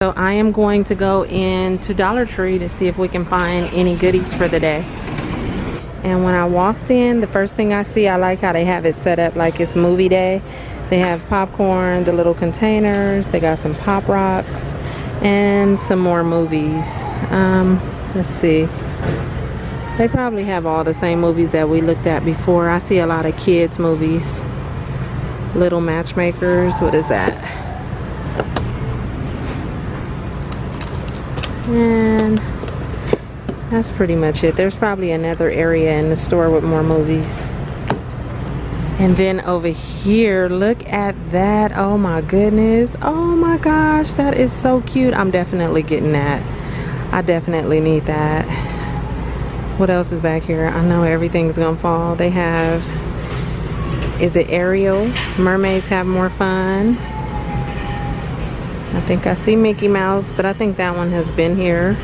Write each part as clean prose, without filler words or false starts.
So I am going to go into Dollar Tree to see if we can find any goodies for the day. And when I walked in, the first thing I see, I like how they have it set up like it's movie day. They have popcorn, the little containers, they got some Pop Rocks, and some more movies. Let's see. They probably have all the same movies that we looked at before. I see a lot of kids movies. Little Matchmakers, what is that? And that's pretty much it. There's probably another area in the store with more movies. And then over here, look at that. Oh my goodness. Oh my gosh, that is so cute. I'm definitely getting that. I definitely need that. What else is back here? I know everything's gonna fall. They have, is it Ariel? Mermaids Have More Fun. I think I see Mickey Mouse, but I think that one has been here.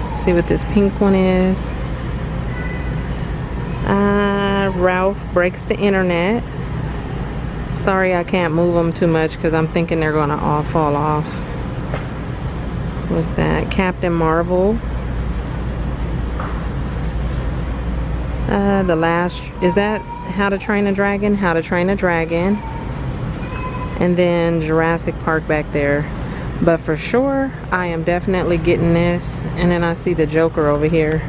Let's see what this pink one is. Ralph Breaks the Internet. Sorry I can't move them too much because I'm thinking they're gonna all fall off. What's that? Captain Marvel. The last, is that How to Train a Dragon? How to Train a Dragon. And then Jurassic Park back there. But for sure, I am definitely getting this. And then I see the Joker over here.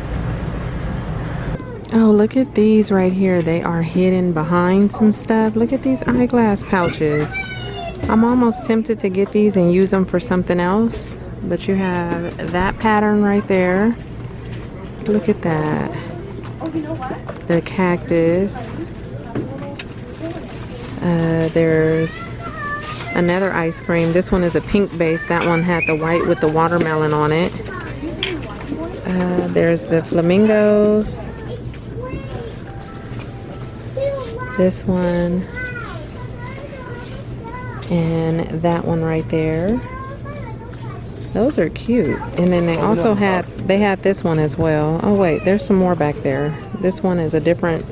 Oh, look at these right here. They are hidden behind some stuff. Look at these eyeglass pouches. I'm almost tempted to get these and use them for something else. But you have that pattern right there. Look at that. The cactus. There's another ice cream. This one is a pink base. That one had the white with the watermelon on it. There's the flamingos. This one. And that one right there. Those are cute. And then they also had this one as well. Oh wait, there's some more back there. This one is a different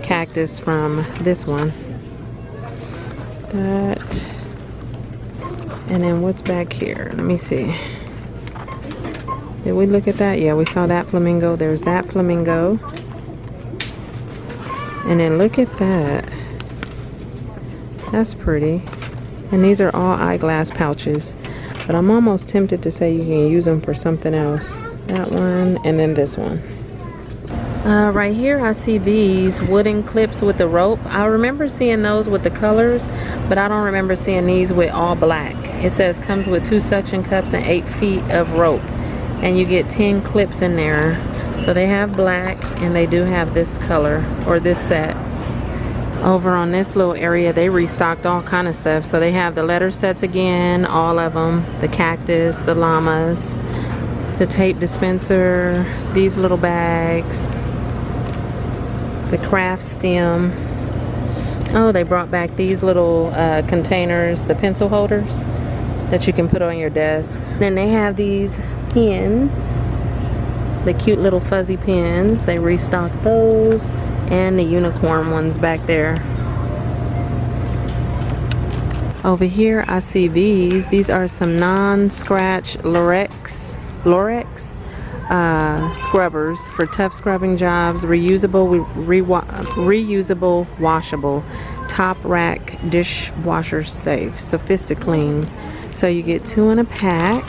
cactus from this one. That. And then what's back here? Let me see. Did we look at that? Yeah, we saw that flamingo. There's that flamingo. And then look at that. That's pretty. And these are all eyeglass pouches. But I'm almost tempted to say you can use them for something else. That one and then this one. Right here I see these wooden clips with the rope. I remember seeing those with the colors, but I don't remember seeing these with all black. It says comes with 2 suction cups and 8 feet of rope. And you get 10 clips in there. So they have black and they do have this color or this set. Over on this little area, they restocked all kind of stuff. So they have the letter sets again, all of them. The cactus, the llamas, the tape dispenser, these little bags, the craft stem. Oh, they brought back these little containers, the pencil holders that you can put on your desk. Then they have these pens, the cute little fuzzy pens. They restocked those. And the unicorn ones back there. Over here I see these. These are some non-scratch Lorex scrubbers for tough scrubbing jobs. Reusable, reusable, washable. Top rack dishwasher safe. Sophisticlean. So you get 2 in a pack.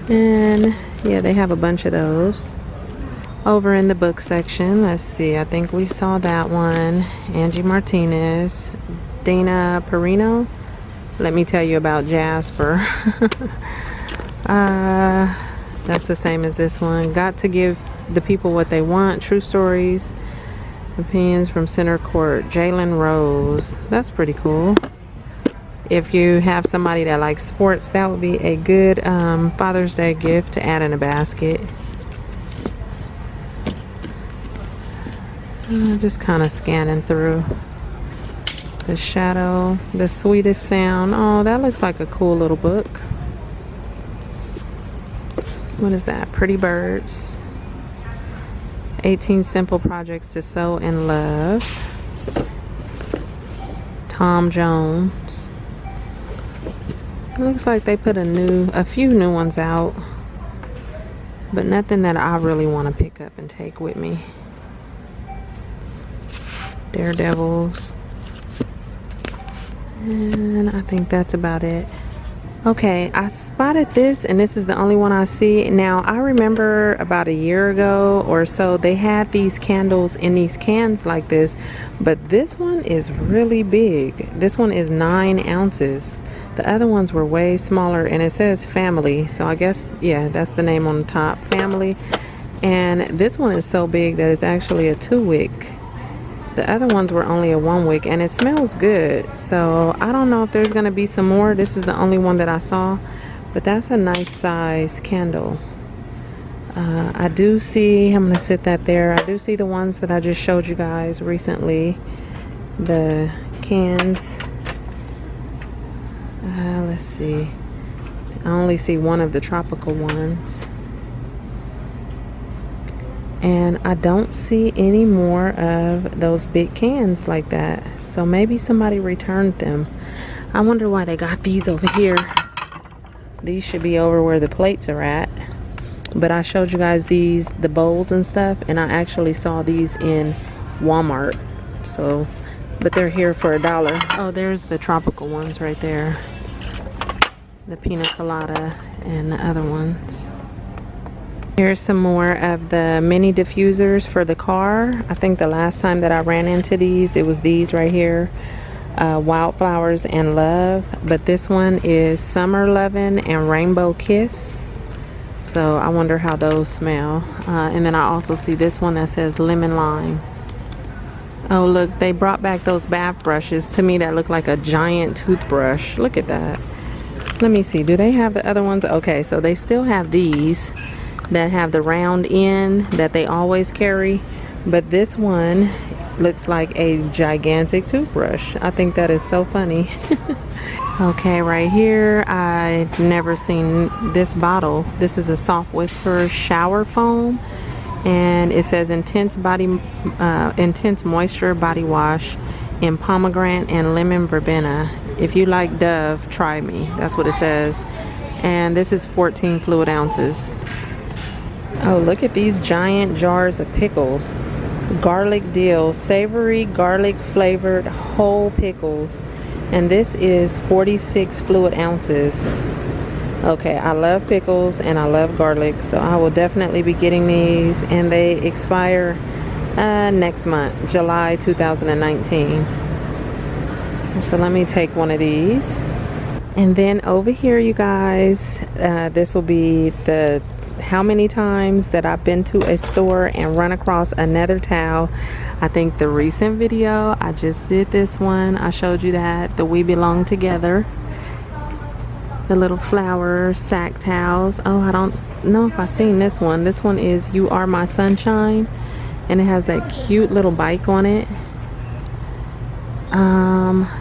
And yeah, they have a bunch of those. Over in the book section, let's see, I think we saw that one. Angie Martinez, Dana Perino. Let me tell you about Jasper. That's the same as this one. Got to Give the People What They Want. True Stories. Opinions from Center Court. Jalen Rose. That's pretty cool. If you have somebody that likes sports, that would be a good Father's Day gift to add in a basket. Just kind of scanning through. The Shadow, The Sweetest Sound. Oh, that looks like a cool little book. What is that? Pretty Birds. 18 Simple Projects to Sew in Love. Tom Jones. looks like they put a few new ones out, but nothing that I really want to pick up and take with me. Daredevils. And I think that's about it. Okay, I spotted this, and this is the only one I see. Now, I remember about a year ago or so, they had these candles in these cans like this, but this one is really big. This one is 9 ounces. The other ones were way smaller, and it says family, so I guess, yeah, that's the name on the top, family. And this one is so big that it's actually a 2-wick. The other ones were only a 1-wick, and it smells good. So I don't know if there's gonna be some more. This is the only one that I saw, but that's a nice size candle. I do see, I'm gonna sit that there. I do see the ones that I just showed you guys recently, the cans. Let's see, I only see one of the tropical ones, and I don't see any more of those big cans like that. So maybe somebody returned them. I wonder why they got these over here. These should be over where the plates are at. But I showed you guys these, the bowls and stuff, and I actually saw these in Walmart. So, but they're here for $1. Oh, there's the tropical ones right there. The pina colada and the other ones. Here's some more of the mini diffusers for the car. I think the last time that I ran into these, it was these right here, Wildflowers and Love. But this one is Summer Lovin' and Rainbow Kiss. So I wonder how those smell. And then I also see this one that says Lemon Lime. Oh look, they brought back those bath brushes. To me that looked like a giant toothbrush. Look at that. Let me see, do they have the other ones? Okay, so they still have these that have the round end that they always carry, but this one looks like a gigantic toothbrush. I think that is so funny. Okay, right here, I've never seen this bottle. This is a Soft Whisper shower foam, and it says intense moisture body wash in pomegranate and lemon verbena. If you like Dove, try me. That's what it says. And this is 14 fluid ounces. Oh, look at these giant jars of pickles. Garlic dill, savory garlic flavored whole pickles. And this is 46 fluid ounces. Okay, I love pickles and I love garlic, so I will definitely be getting these, and they expire next month, July 2019. So let me take one of these. And then over here, you guys, this will be the how many times that I've been to a store and run across another towel. I think the recent video, I just did this one. I showed you that, the We Belong Together. The little flower sack towels. Oh, I don't know if I've seen this one. This one is You Are My Sunshine, and it has that cute little bike on it.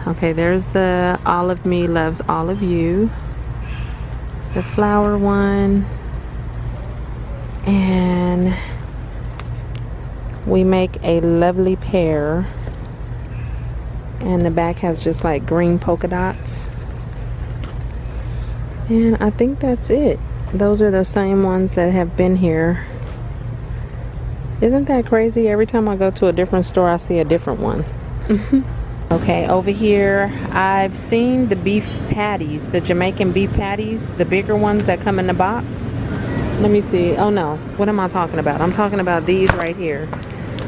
Okay, there's the All of Me Loves All of You, the flower one, and We Make a Lovely Pair, and the back has just like green polka dots. And I think that's it. Those are the same ones that have been here. Isn't that crazy? Every time I go to a different store, I see a different one. Okay, over here, I've seen the beef patties, the Jamaican beef patties, the bigger ones that come in the box. Let me see. Oh no, what am I talking about? I'm talking about these right here.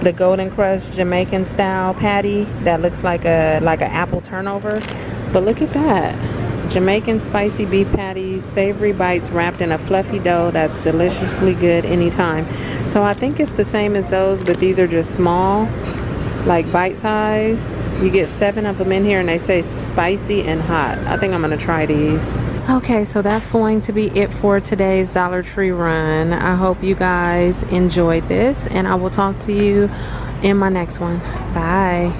The Golden Crust Jamaican style patty that looks like an apple turnover. But look at that. Jamaican spicy beef patties, savory bites wrapped in a fluffy dough that's deliciously good anytime. So I think it's the same as those, but these are just small, like bite size. You get 7 of them in here, and they say spicy and hot. I think I'm gonna try these. Okay, so that's going to be it for today's Dollar Tree run. I hope you guys enjoyed this, and I will talk to you in my next one. Bye.